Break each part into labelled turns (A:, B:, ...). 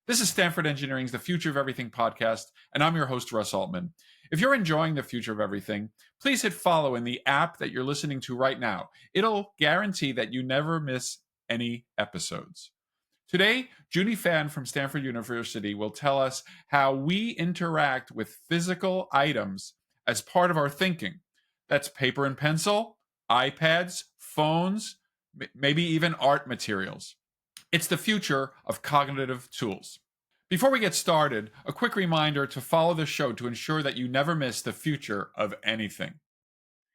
A: This is Stanford Engineering's The Future of Everything podcast, and I'm your host, Russ Altman. If you're enjoying The Future of Everything, please hit follow in the app that you're listening to right now. It'll guarantee that you never miss any episodes. Today, Judy Fan from Stanford University will tell us how we interact with physical items as part of our thinking. That's paper and pencil, iPads, phones, maybe even art materials. It's the future of cognitive tools. Before we get started, a quick reminder to follow the show to ensure that you never miss the future of anything.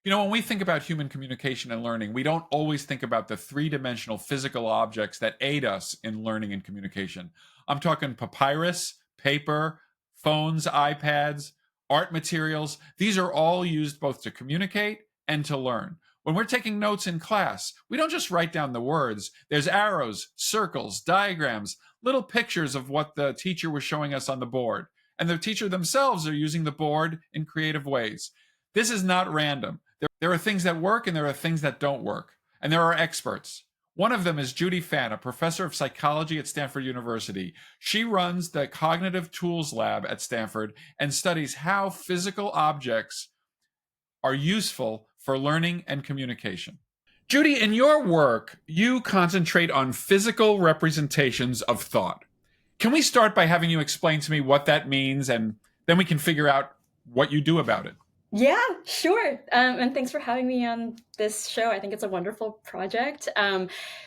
A: You know, when we think about human communication and learning, we don't always think about the three-dimensional physical objects that aid us in learning and communication. I'm talking papyrus, paper, phones, iPads, art materials. These are all used both to communicate and to learn. When we're taking notes in class, we don't just write down the words. There's arrows, circles, diagrams, little pictures of what the teacher was showing us on the board. And the teacher themselves are using the board in creative ways. This is not random. There are things that work and there are things that don't work. And there are experts. One of them is Judy Fan, a professor of psychology at Stanford University. She runs the Cognitive Tools Lab at Stanford and studies how physical objects are useful for learning and communication. Judy, in your work, you concentrate on physical representations of thought. Can we start by having you explain to me what that means, and then we can figure out what you do about it?
B: Yeah, sure. And thanks for having me on this show. I think it's a wonderful project.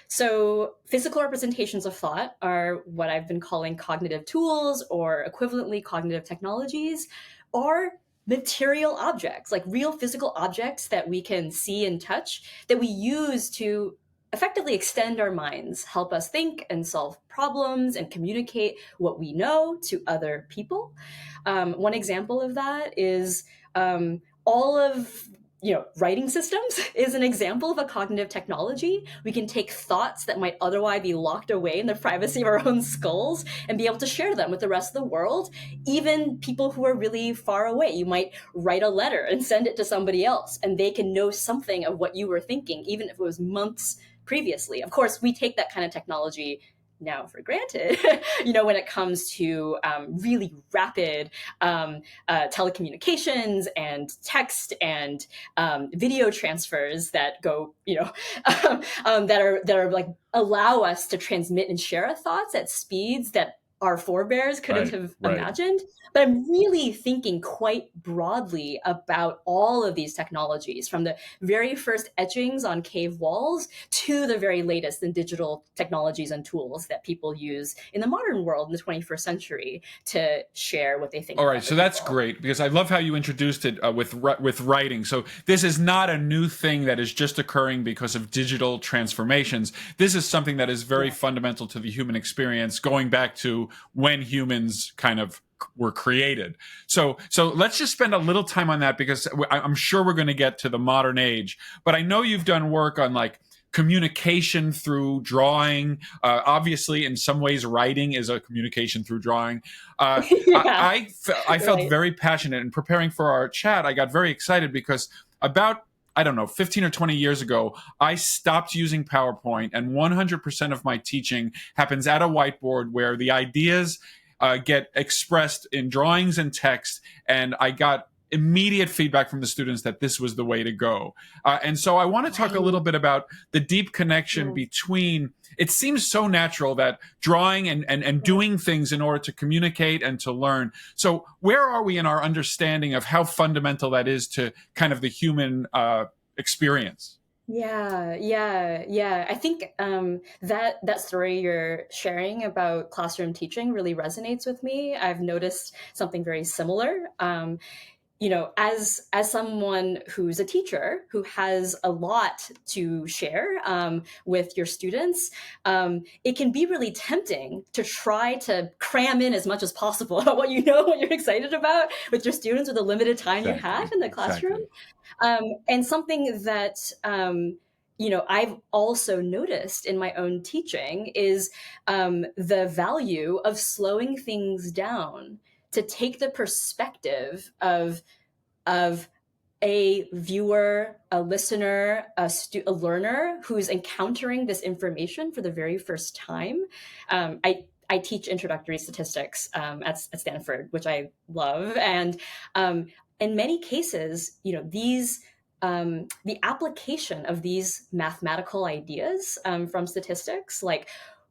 B: So physical representations of thought are what I've been calling cognitive tools, or equivalently cognitive technologies, or material objects, like real physical objects that we can see and touch, that we use to effectively extend our minds, help us think and solve problems and communicate what we know to other people. One example of that is all of writing systems is an example of a cognitive technology. We can take thoughts that might otherwise be locked away in the privacy of our own skulls and be able to share them with the rest of the world, even people who are really far away. You might write a letter and send it to somebody else, and they can know something of what you were thinking, even if it was months previously. Of course, we take that kind of technology now for granted, when it comes to really rapid telecommunications and text and video transfers that go, that are like allow us to transmit and share our thoughts at speeds that our forebears couldn't have imagined. But I'm really thinking quite broadly about all of these technologies, from the very first etchings on cave walls to the very latest in digital technologies and tools that people use in the modern world in the 21st century to share what they think.
A: All right, so that's great, because I love how you introduced it with writing. So this is not a new thing that is just occurring because of digital transformations. This is something that is very fundamental to the human experience, going back to when humans kind of were created. So let's just spend a little time on that, because I'm sure we're going to get to the modern age. But I know you've done work on like communication through drawing. Obviously, in some ways, writing is a communication through drawing. I felt very passionate in preparing for our chat. I got very excited because about 15 or 20 years ago, I stopped using PowerPoint, and 100% of my teaching happens at a whiteboard where the ideas get expressed in drawings and text, and I got immediate feedback from the students that this was the way to go. And so I want to talk a little bit about the deep connection between, it seems so natural that drawing and doing things in order to communicate and to learn. So where are we in our understanding of how fundamental that is to kind of the human experience?
B: Yeah. I think that story you're sharing about classroom teaching really resonates with me. I've noticed something very similar. As someone who's a teacher who has a lot to share with your students, it can be really tempting to try to cram in as much as possible about what you're excited about with your students with the limited time you have in the classroom. And something that I've also noticed in my own teaching is the value of slowing things down to take the perspective of a viewer, a listener, a learner who's encountering this information for the very first time. I teach introductory statistics at Stanford, which I love, and in many cases, these the application of these mathematical ideas from statistics, like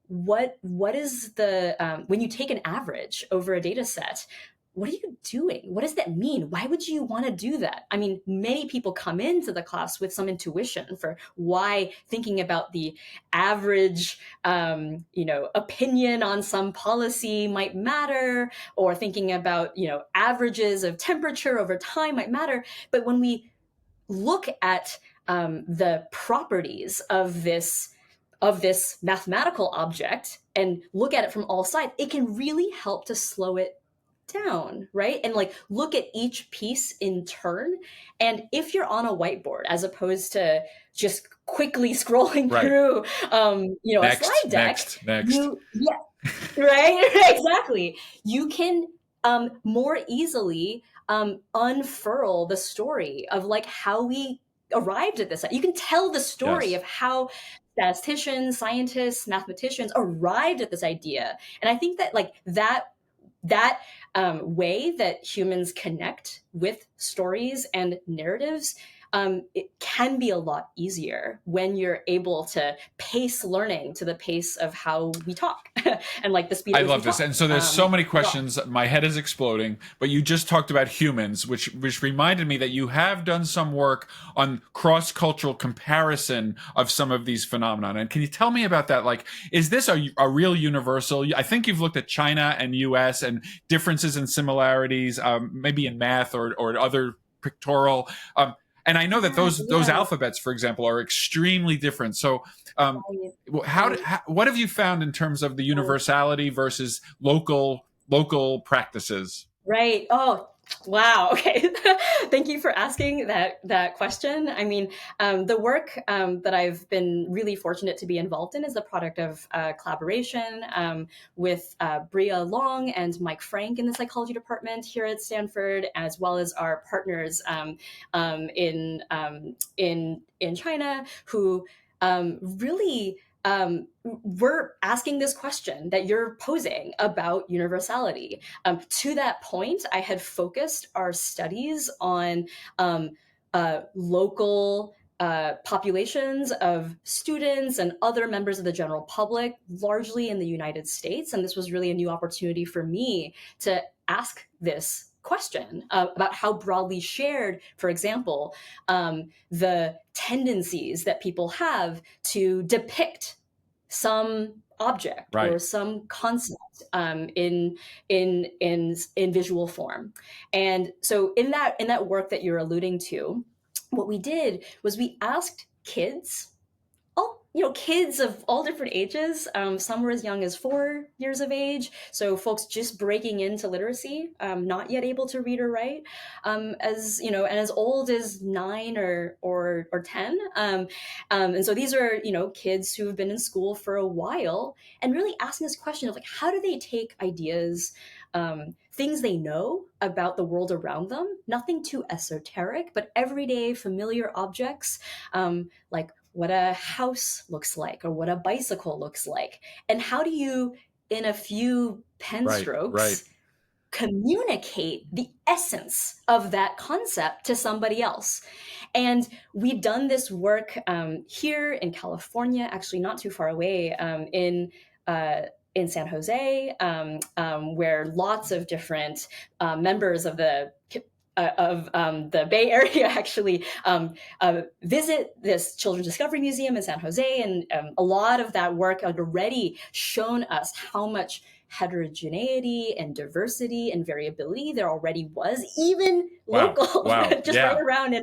B: what is the when you take an average over a data set, what are you doing? What does that mean? Why would you want to do that? I mean, many people come into the class with some intuition for why thinking about the average, opinion on some policy might matter, or thinking about, averages of temperature over time might matter. But when we look at the properties of this mathematical object and look at it from all sides, it can really help to slow it down, right? And like look at each piece in turn. And if you're on a whiteboard, as opposed to just quickly scrolling
A: Right.
B: through, a slide deck,
A: next.
B: Yeah, right, exactly. You can more easily unfurl the story of like how we arrived at this. You can tell the story
A: Yes.
B: of how statisticians, scientists, mathematicians arrived at this idea. And I think that like that way that humans connect with stories and narratives, it can be a lot easier when you're able to pace learning to the pace of how we talk and like the speed.
A: I love this. And so there's so many questions. My head is exploding, but you just talked about humans, which reminded me that you have done some work on cross-cultural comparison of some of these phenomena. And can you tell me about that? Like, is this a real universal? I think you've looked at China and US and differences and similarities, maybe in math or other pictorial. And I know that those alphabets, for example, are extremely different. So what have you found in terms of the universality versus local practices?
B: Right. Oh, wow. Okay. Thank you for asking that question. I mean, the work that I've been really fortunate to be involved in is the product of collaboration with Bria Long and Mike Frank in the psychology department here at Stanford, as well as our partners in China, who really we're asking this question that you're posing about universality. To that point, I had focused our studies on local populations of students and other members of the general public, largely in the United States. And this was really a new opportunity for me to ask this question about how broadly shared, for example, the tendencies that people have to depict some object or some concept in visual form. And so in that work that you're alluding to, what we did was we asked kids, kids of all different ages. Some were as young as 4 years of age, so folks just breaking into literacy, not yet able to read or write, as and as old as 9 or 10. And so these are kids who have been in school for a while, and really asking this question of like, how do they take ideas, things they know about the world around them, nothing too esoteric, but everyday familiar objects, like what a house looks like or what a bicycle looks like. And how do you, in a few pen strokes, communicate the essence of that concept to somebody else? And we've done this work here in California, actually not too far away, in San Jose, where lots of different members of the Bay Area actually visit this Children's Discovery Museum in San Jose. And a lot of that work had already shown us how much heterogeneity and diversity and variability there already was, even local, just right around in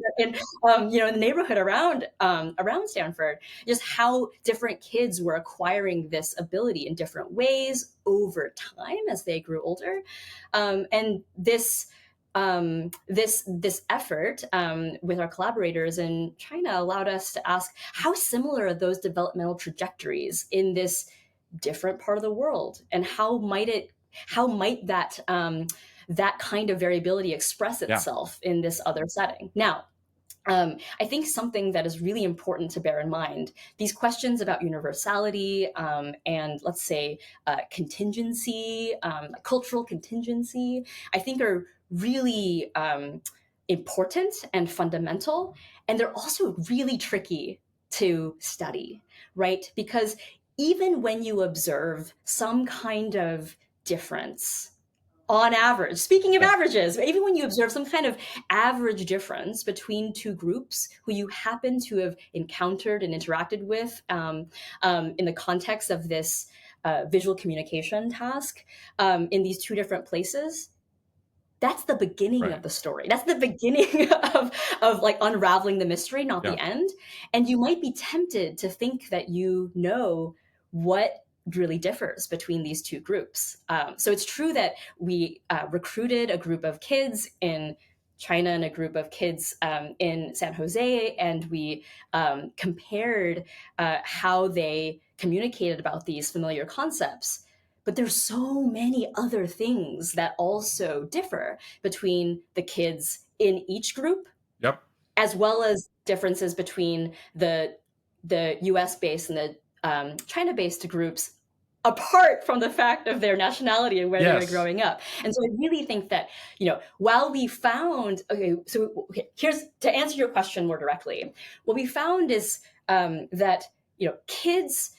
B: the neighborhood around Stanford. Just how different kids were acquiring this ability in different ways over time as they grew older, and this effort with our collaborators in China allowed us to ask, how similar are those developmental trajectories in this different part of the world, and how might that kind of variability express itself in this other setting? Now, I think something that is really important to bear in mind, these questions about universality and let's say contingency, cultural contingency, I think are really important and fundamental. And they're also really tricky to study, right? Because even when you observe some kind of difference, on average, speaking of
A: Yeah.
B: averages, even when you observe some kind of average difference between two groups who you happen to have encountered and interacted with in the context of this visual communication task in these two different places, that's the beginning of
A: Right.
B: the story. That's the beginning of like unraveling the mystery, not
A: Yeah.
B: the end. And you might be tempted to think that you know what really differs between these two groups. So it's true that we recruited a group of kids in China and a group of kids in San Jose, and we compared how they communicated about these familiar concepts. But there's so many other things that also differ between the kids in each group,
A: Yep.
B: as well as differences between the US based and the China based groups, apart from the fact of their nationality and where they were
A: Yes.
B: growing up. And so I really think that, while we found, here's to answer your question more directly. What we found is that, kids,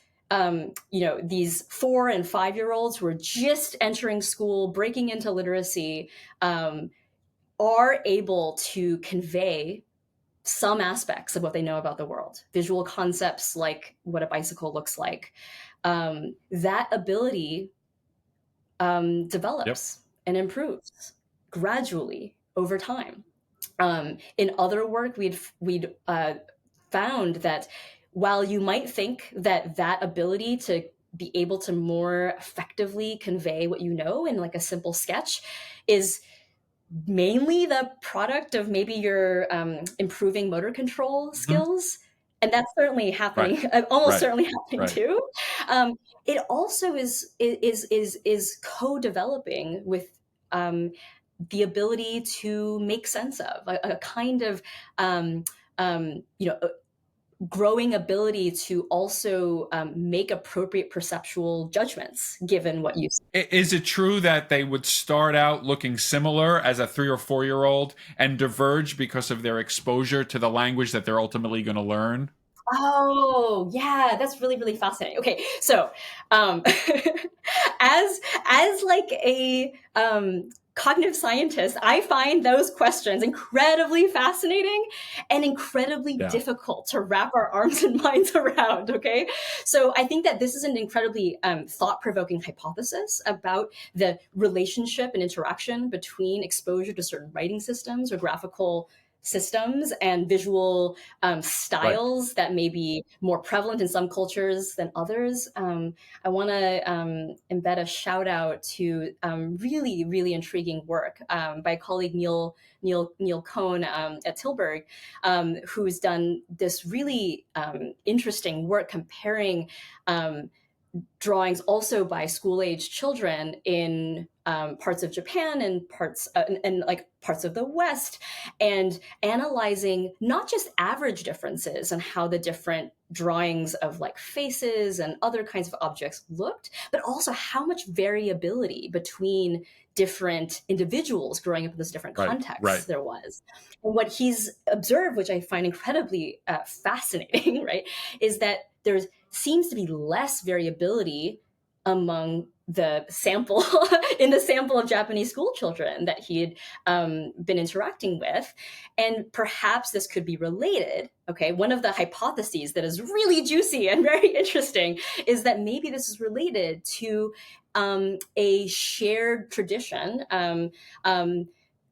B: these 4 and 5-year-olds who are just entering school, breaking into literacy, are able to convey some aspects of what they know about the world, visual concepts like what a bicycle looks like. That ability
A: Yep.
B: develops and improves gradually over time. In other work, we'd found that while you might think that that ability to be able to more effectively convey what you know in like a simple sketch is mainly the product of maybe your improving motor control
A: Hmm.
B: skills, and that's certainly
A: Right.
B: happening, almost
A: Right.
B: certainly happening
A: Right.
B: too. It also is co-developing with the ability to make sense of a kind of um, growing ability to also make appropriate perceptual judgments given what you see.
A: Is it true that they would start out looking similar as a 3 or 4 year old and diverge because of their exposure to the language that they're ultimately going to learn?
B: Oh, yeah, that's really, really fascinating. Okay, so um, as like a cognitive scientist, I find those questions incredibly fascinating and incredibly
A: Yeah.
B: difficult to wrap our arms and minds around. Okay, so I think that this is an incredibly thought-provoking hypothesis about the relationship and interaction between exposure to certain writing systems or graphical systems and visual
A: Right.
B: styles that may be more prevalent in some cultures than others. I want to embed a shout out to really, really intriguing work by colleague Neil Cohn at Tilburg, who's done this really interesting work comparing drawings also by school-age children in parts of Japan and like parts of the West, and analyzing not just average differences and how the different drawings of like faces and other kinds of objects looked, but also how much variability between different individuals growing up in those different
A: Right.
B: contexts
A: Right.
B: there was. And what he's observed, which I find incredibly fascinating, right, is that there's seems to be less variability among the sample in the sample of Japanese school children that he had been interacting with. And perhaps this could be related. Okay, one of the hypotheses that is really juicy and very interesting is that maybe this is related to a shared tradition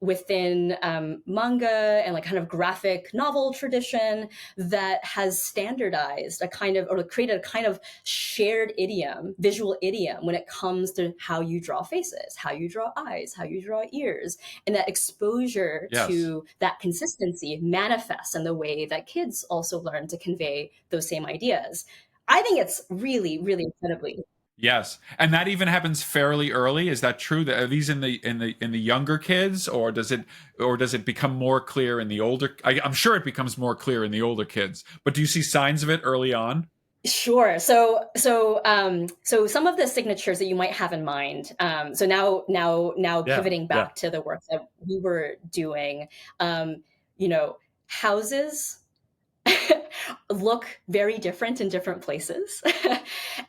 B: within manga and like kind of graphic novel tradition that has standardized a kind of, or created a kind of shared idiom, visual idiom, when it comes to how you draw faces, how you draw eyes, how you draw ears. And that exposure
A: Yes.
B: to that consistency manifests in the way that kids also learn to convey those same ideas. I think it's really, really incredibly.
A: Yes, and that even happens fairly early. Is that true? Are these in the younger kids, or does it become more clear in the older? I'm sure it becomes more clear in the older kids. But do you see signs of it early on?
B: Sure. So some of the signatures that you might have in mind. So now
A: Yeah,
B: pivoting
A: yeah,
B: back to the work that we were doing, houses look very different in different places.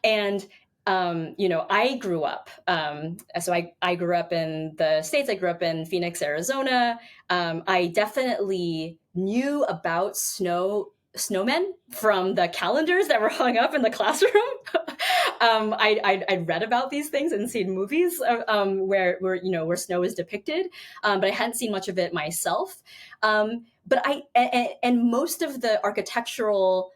B: And I grew up. I grew up in the States. I grew up in Phoenix, Arizona. I definitely knew about snowmen from the calendars that were hung up in the classroom. I'd read about these things and seen movies where snow is depicted, but I hadn't seen much of it myself. But and most of the architectural,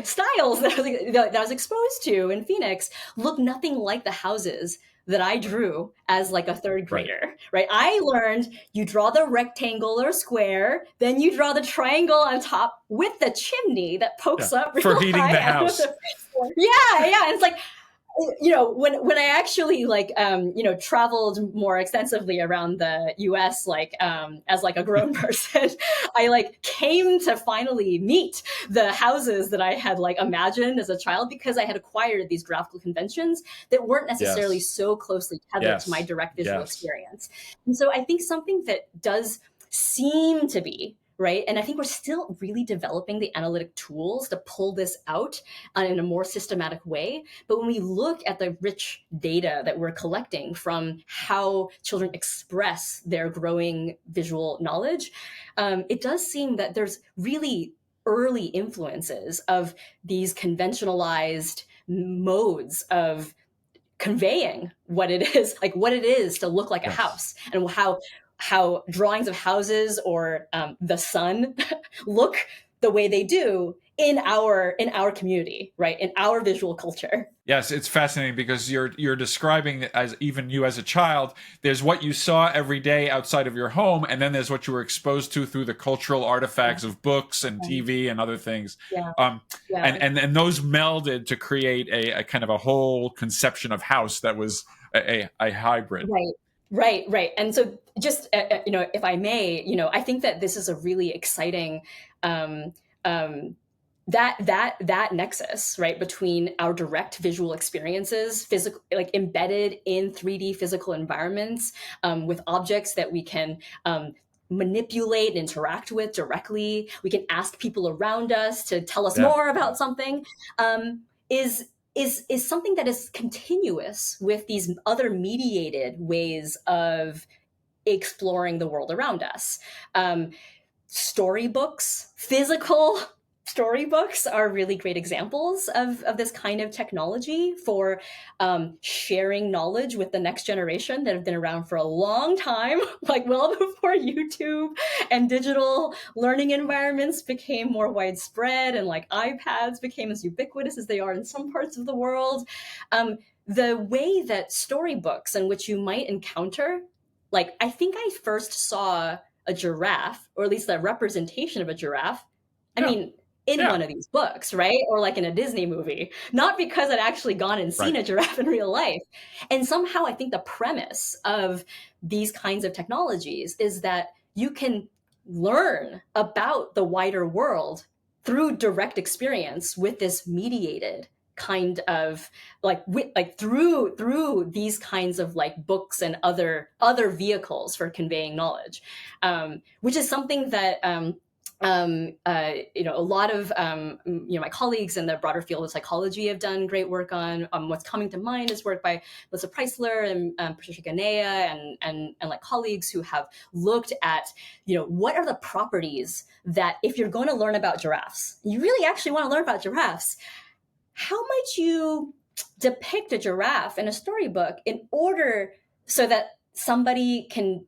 B: styles that I was exposed to in Phoenix look nothing like the houses that I drew as like a third
A: right.
B: grader, right? I learned you draw the rectangle or square, then you draw the triangle on top with the chimney that
A: Yeah,
B: pokes up
A: for
B: real
A: heating
B: high
A: the
B: out of
A: house.
B: the floor. Yeah, yeah. And it's like, when I actually traveled more extensively around the US, as like a grown person, I like came to finally meet the houses that I had like imagined as a child, because I had acquired these graphical conventions that weren't necessarily
A: Yes,
B: so closely tethered to my
A: yes,
B: direct visual
A: yes.
B: experience. And so I think something that does seem to be right. And I think we're still really developing the analytic tools to pull this out in a more systematic way. But when we look at the rich data that we're collecting from how children express their growing visual knowledge, it does seem that there's really early influences of these conventionalized modes of conveying what it is, like what it is to look like a
A: Yes.
B: house, and how drawings of houses or the sun look the way they do in our community, right, in our visual culture.
A: Yes, it's fascinating because you're describing it as even you as a child. There's what you saw every day outside of your home, and then there's what you were exposed to through the cultural artifacts of books and TV and other things.
B: Yeah,
A: Um,
B: yeah,
A: and those melded to create a kind of a whole conception of house that was a hybrid.
B: right, right. And so, just if I may, I think that this is a really exciting um, um, that nexus, right, between our direct visual experiences, physical, like embedded in 3D physical environments, with objects that we can manipulate and interact with directly. We can ask people around us to tell us
A: Yeah,
B: more
A: yeah,
B: about something. Is something that is continuous with these other mediated ways of exploring the world around us. Storybooks, physical storybooks are really great examples of this kind of technology for sharing knowledge with the next generation that have been around for a long time, like well before YouTube and digital learning environments became more widespread, and like iPads became as ubiquitous as they are in some parts of the world. The way that storybooks, in which you might encounter, like, I think I first saw a giraffe, or at least the representation of a giraffe, I
A: yeah,
B: mean, in
A: yeah.
B: one of these books, right? Or like in a Disney movie, not because I'd actually gone and seen
A: Right.
B: a giraffe in real life. And somehow I think the premise of these kinds of technologies is that you can learn about the wider world through direct experience with this mediated kind of through these kinds of like books and other vehicles for conveying knowledge, which is something that a lot of my colleagues in the broader field of psychology have done great work on. What's coming to mind is work by Melissa Preisler and Patricia Ganea and like colleagues who have looked at what are the properties that, if you're going to learn about giraffes, you really actually want to learn about giraffes, how might you depict a giraffe in a storybook in order so that somebody can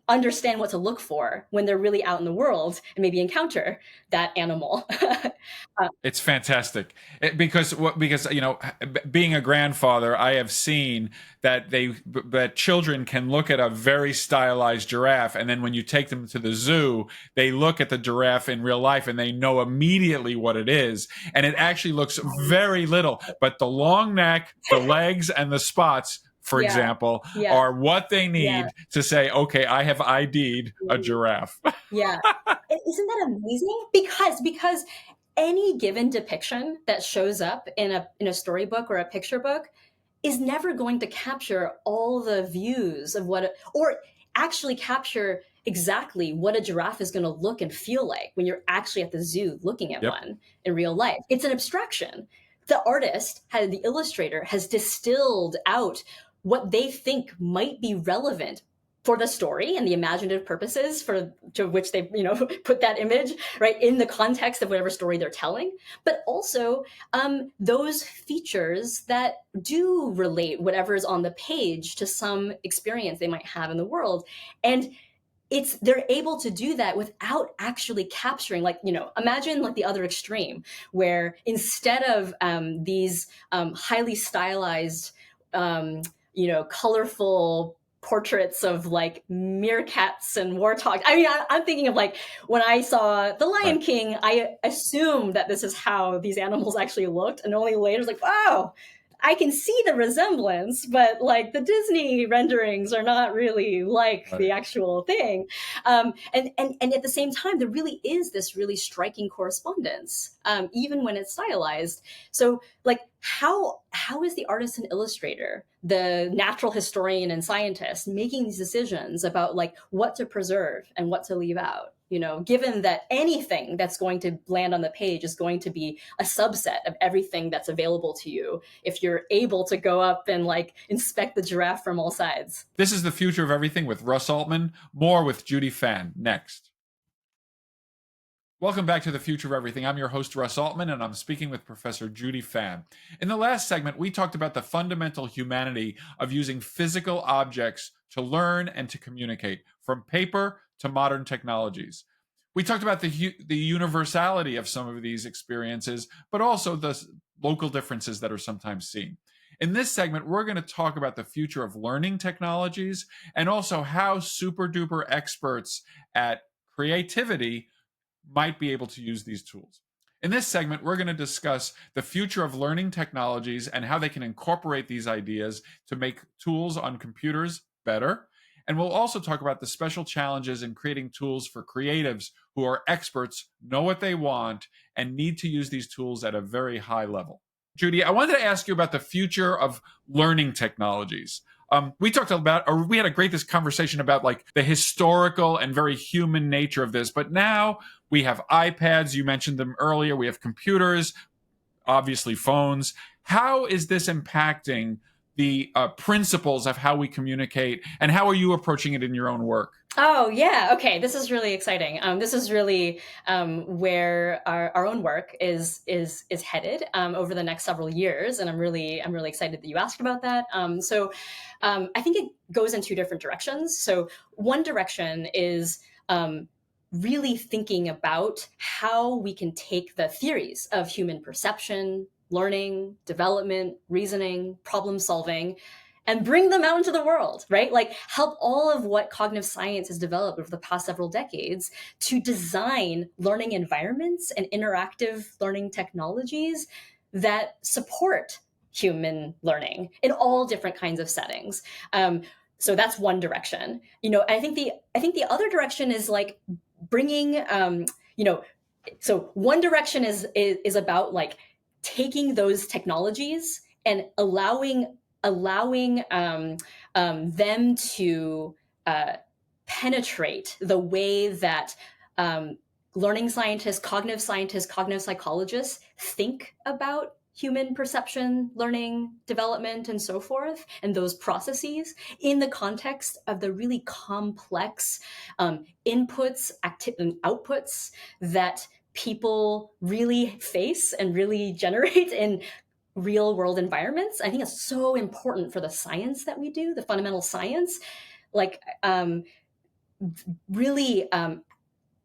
B: understand what to look for when they're really out in the world and maybe encounter that animal.
A: It's fantastic. Because being a grandfather, I have seen that that children can look at a very stylized giraffe, and then when you take them to the zoo, they look at the giraffe in real life and they know immediately what it is, and it actually looks very little, but the long neck, the legs, and the spots, for
B: Yeah,
A: example,
B: yeah,
A: are what they
B: yeah.
A: need to say, okay, I have ID'd a giraffe.
B: Yeah. Isn't that amazing? Because any given depiction that shows up in a storybook or a picture book is never going to capture all the views of or actually capture exactly what a giraffe is going to look and feel like when you're actually at the zoo looking at
A: Yep.
B: one in real life. It's an abstraction. The illustrator has distilled out what they think might be relevant for the story and the imaginative purposes to which they put that image right in the context of whatever story they're telling, but also those features that do relate whatever's on the page to some experience they might have in the world. And they're able to do that without actually capturing, imagine like the other extreme, where instead of these highly stylized colorful portraits of like meerkats and warthogs. I mean, I'm thinking of like when I saw The Lion
A: Right.
B: King, I assumed that this is how these animals actually looked, and only later it's like, wow, I can see the resemblance, but like the Disney renderings are not really like
A: Right.
B: the actual thing. And at the same time, there really is this really striking correspondence, even when it's stylized. So like how is the artist and illustrator, the natural historian and scientist, making these decisions about like what to preserve and what to leave out? Given that anything that's going to land on the page is going to be a subset of everything that's available to you if you're able to go up and like inspect the giraffe from all sides.
A: This is The Future of Everything with Russ Altman. More with Judy Fan next. Welcome back to The Future of Everything. I'm your host, Russ Altman, and I'm speaking with Professor Judy Fan. In the last segment, we talked about the fundamental humanity of using physical objects to learn and to communicate, from paper to modern technologies. We talked about the universality of some of these experiences, but also the local differences that are sometimes seen. In this segment, we're going to talk about the future of learning technologies and also how super duper experts at creativity might be able to use these tools. In this segment, we're going to discuss the future of learning technologies and how they can incorporate these ideas to make tools on computers better. And we'll also talk about the special challenges in creating tools for creatives who are experts, know what they want, and need to use these tools at a very high level. Judy, I wanted to ask you about the future of learning technologies. We talked about, or we had a great conversation about like the historical and very human nature of this, but now we have iPads. You mentioned them earlier. We have computers, obviously phones. How is this impacting the principles of how we communicate, and how are you approaching it in your own work?
B: Oh yeah, okay. This is really exciting. This is really where our own work is headed over the next several years, and I'm really excited that you asked about that. I think it goes in two different directions. So one direction is really thinking about how we can take the theories of human perception, learning, development, reasoning, problem solving, and bring them out into the world, right? Like help all of what cognitive science has developed over the past several decades to design learning environments and interactive learning technologies that support human learning in all different kinds of settings. So that's one direction. I think the other direction is like bringing, so one direction is about like taking those technologies and allowing them to penetrate the way that learning scientists, cognitive psychologists think about human perception, learning, development, and so forth, and those processes in the context of the really complex inputs and outputs that people really face and really generate in real world environments. I think it's so important for the science that we do, the fundamental science. Like really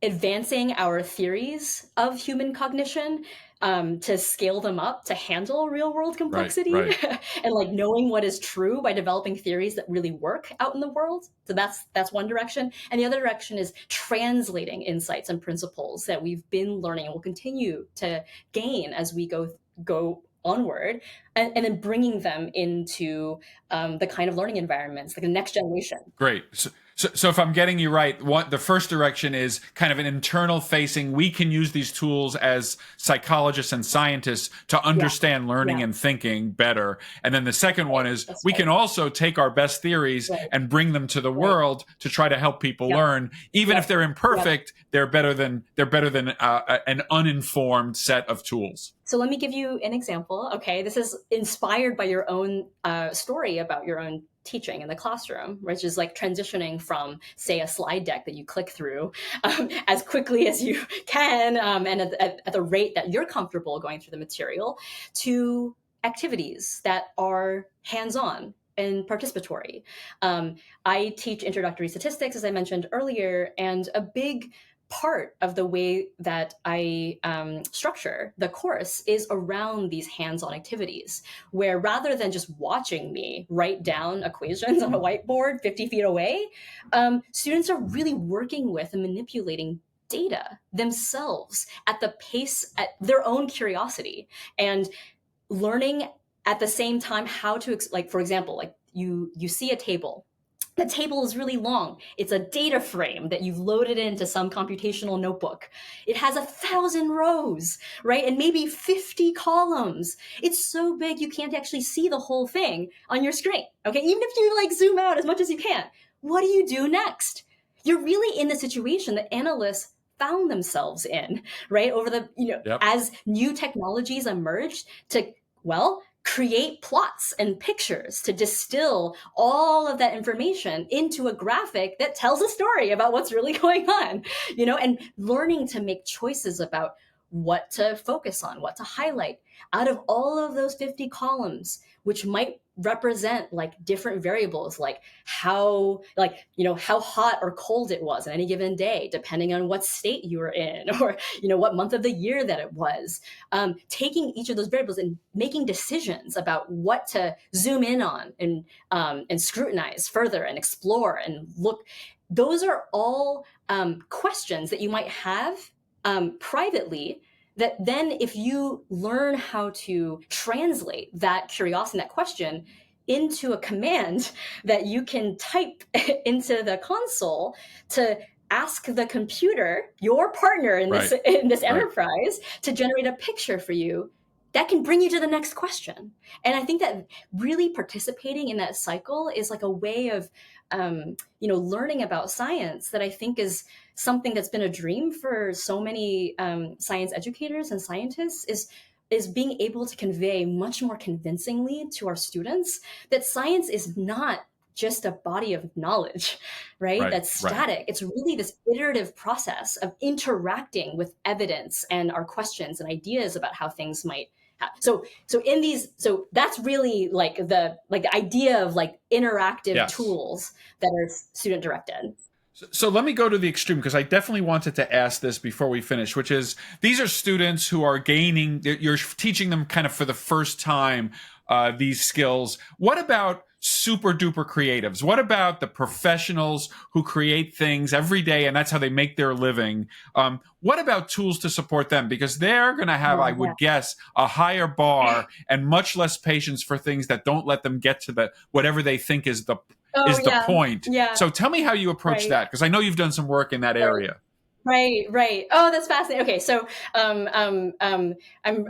B: advancing our theories of human cognition to scale them up to handle real world complexity, and like knowing what is true by developing theories that really work out in the world. So that's one direction. And the other direction is translating insights and principles that we've been learning and will continue to gain as we go onward, and then bringing them into the kind of learning environments, like the next generation.
A: Great. So if I'm getting you right, the first direction is kind of an internal facing. We can use these tools as psychologists and scientists to understand learning and thinking better. And then the second one is we can also take our best theories and bring them to the world to try to help people learn. Even if they're imperfect, they're better than an uninformed set of tools.
B: So let me give you an example. Okay, this is inspired by your own story about your own teaching in the classroom, which is like transitioning from, say, a slide deck that you click through as quickly as you can and at the rate that you're comfortable going through the material, to activities that are hands-on and participatory. I teach introductory statistics, as I mentioned earlier, and a big part of the way that I structure the course is around these hands-on activities, where rather than just watching me write down equations on a whiteboard 50 feet away, students are really working with and manipulating data themselves at the pace, at their own curiosity, and learning at the same time how to, like, for example, like you see a table. The table is really long. It's a data frame that you've loaded into some computational notebook. It has 1,000 rows, right? And maybe 50 columns. It's so big you can't actually see the whole thing on your screen, okay? Even if you like zoom out as much as you can. What do you do next? You're really in the situation that analysts found themselves in, right? Over the, as new technologies emerged to, create plots and pictures to distill all of that information into a graphic that tells a story about what's really going on, and learning to make choices about what to focus on, what to highlight out of all of those 50 columns, which might represent like different variables, like how hot or cold it was on any given day, depending on what state you were in, or what month of the year that it was. Taking each of those variables and making decisions about what to zoom in on and scrutinize further and explore and look. Those are all questions that you might have privately, that then if you learn how to translate that curiosity, that question, into a command that you can type into the console to ask the computer, your partner in this enterprise, to generate a picture for you, that can bring you to the next question. And I think that really participating in that cycle is like a way of learning about science that I think is something that's been a dream for so many science educators and scientists, is being able to convey much more convincingly to our students that science is not just a body of knowledge, right? That's static. It's really this iterative process of interacting with evidence and our questions and ideas about how things might happen. So that's really like the idea of like interactive tools that are student directed.
A: So let me go to the extreme, because I definitely wanted to ask this before we finish, which is, these are students who are gaining, you're teaching them kind of for the first time these skills. What about super duper creatives? What about the professionals who create things every day and that's how they make their living? What about tools to support them? Because they're going to have, I would guess, a higher bar and much less patience for things that don't let them get to whatever they think is the point. So tell me how you approach that, because I know you've done some work in that area.
B: Right. Oh, that's fascinating. Okay, so I'm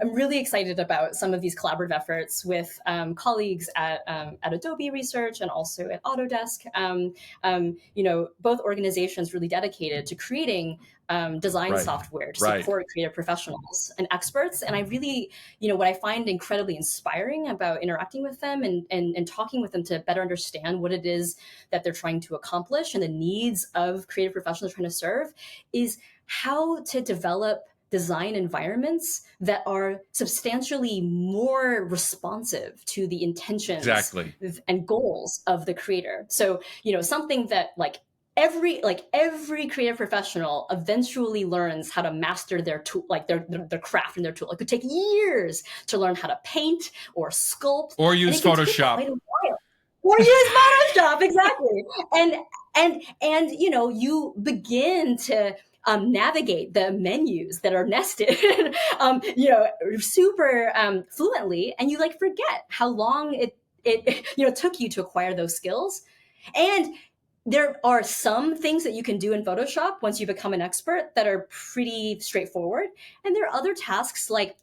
B: really excited about some of these collaborative efforts with colleagues at Adobe Research and also at Autodesk. Both organizations really dedicated to creating design software to support creative professionals and experts. And I really, what I find incredibly inspiring about interacting with them and talking with them to better understand what it is that they're trying to accomplish and the needs of creative professionals trying to serve is how to develop design environments that are substantially more responsive to the intentions and goals of the creator. So, something that like every creative professional eventually learns how to master their tool, like their craft and their tool. It could take years to learn how to paint or sculpt,
A: Or
B: and
A: use
B: it can take
A: Photoshop.
B: quite a while. Or use Photoshop, exactly. And you begin to navigate the menus that are nested, super fluently, and you like forget how long it took you to acquire those skills. And there are some things that you can do in Photoshop once you become an expert that are pretty straightforward, and there are other tasks like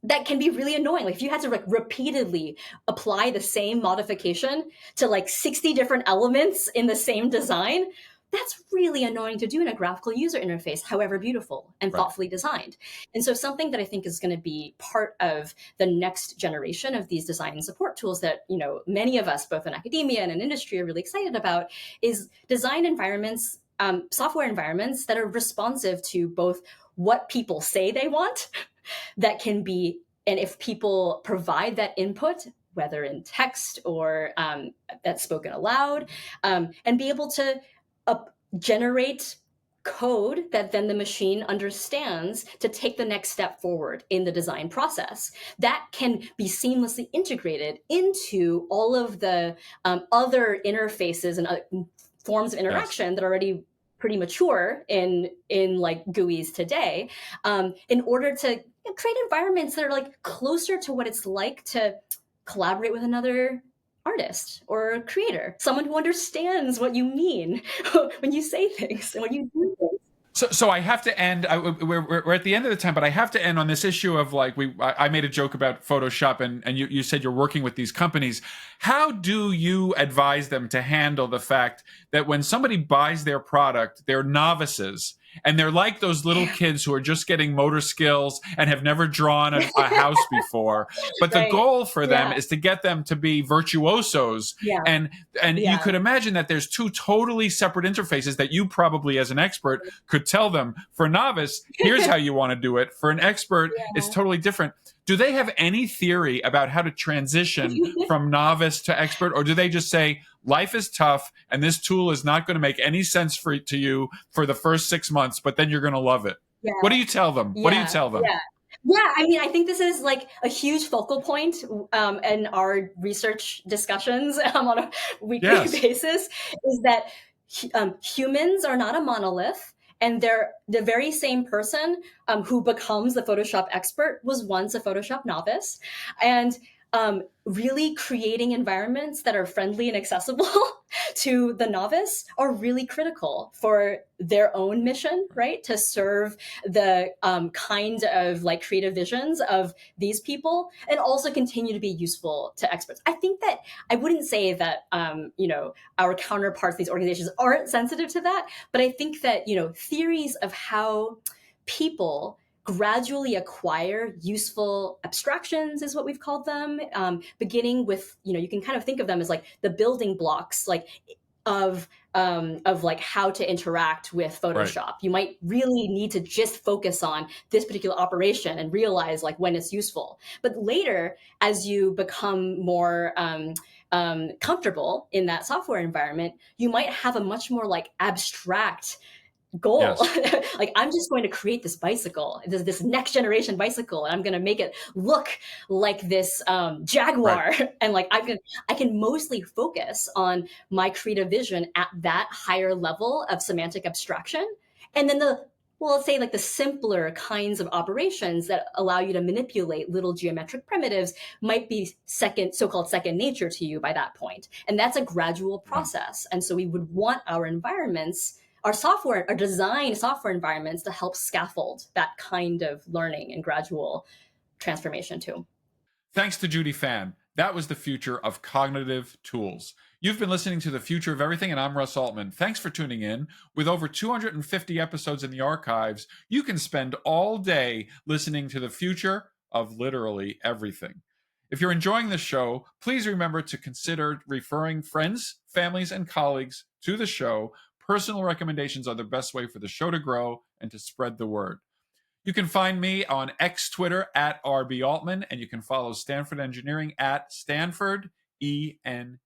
B: that can be really annoying. Like if you had to repeatedly apply the same modification to like 60 different elements in the same design, that's really annoying to do in a graphical user interface, however beautiful and thoughtfully designed. And so something that I think is going to be part of the next generation of these design and support tools that, many of us, both in academia and in industry, are really excited about is design environments, software environments that are responsive to both what people say they want, that can be, and if people provide that input, whether in text or that's spoken aloud, and be able to generate code that then the machine understands to take the next step forward in the design process, that can be seamlessly integrated into all of the other interfaces and forms of interaction that are already pretty mature in like GUIs today, in order to create environments that are like closer to what it's like to collaborate with another artist or creator, someone who understands what you mean when you say things and when you do things.
A: So I have to end. We're at the end of the time, but I have to end on this issue of like I made a joke about Photoshop, and you said you're working with these companies. How do you advise them to handle the fact that when somebody buys their product, they're novices and they're like those little kids who are just getting motor skills and have never drawn a house before, but the goal for them is to get them to be virtuosos. And you could imagine that there's two totally separate interfaces that you probably as an expert could tell them. For a novice, here's how you want to do it. For an expert, it's totally different. Do they have any theory about how to transition from novice to expert, or do they just say life is tough and this tool is not going to make any sense to you for the first 6 months, but then you're going to love it? What do you tell them? What do you tell them?
B: Yeah, I mean, I think this is like a huge focal point in our research discussions on a weekly basis, is that humans are not a monolith. And they're the very same person who becomes the Photoshop expert was once a Photoshop novice. And really creating environments that are friendly and accessible to the novice are really critical for their own mission, right? To serve the kind of like creative visions of these people, and also continue to be useful to experts. I think that I wouldn't say that, our counterparts, these organizations, aren't sensitive to that, but I think that, theories of how people gradually acquire useful abstractions is what we've called them, beginning with, you can kind of think of them as like the building blocks, like of like how to interact with Photoshop. You might really need to just focus on this particular operation and realize like when it's useful. But later, as you become more comfortable in that software environment, you might have a much more like abstract goal. Like, I'm just going to create this bicycle, this next generation bicycle, and I'm going to make it look like this Jaguar. And like I can mostly focus on my creative vision at that higher level of semantic abstraction. And then let's say like the simpler kinds of operations that allow you to manipulate little geometric primitives might be so-called second nature to you by that point. And that's a gradual process. And so we would want our environments, our design software environments, to help scaffold that kind of learning and gradual transformation too.
A: Thanks to Judy Fan. That was the future of cognitive tools. You've been listening to The Future of Everything, and I'm Russ Altman. Thanks for tuning in. With over 250 episodes in the archives, you can spend all day listening to the future of literally everything. If you're enjoying the show, please remember to consider referring friends, families, and colleagues to the show. Personal recommendations are the best way for the show to grow and to spread the word. You can find me on X Twitter at RB Altman, and you can follow Stanford Engineering at Stanford ENG.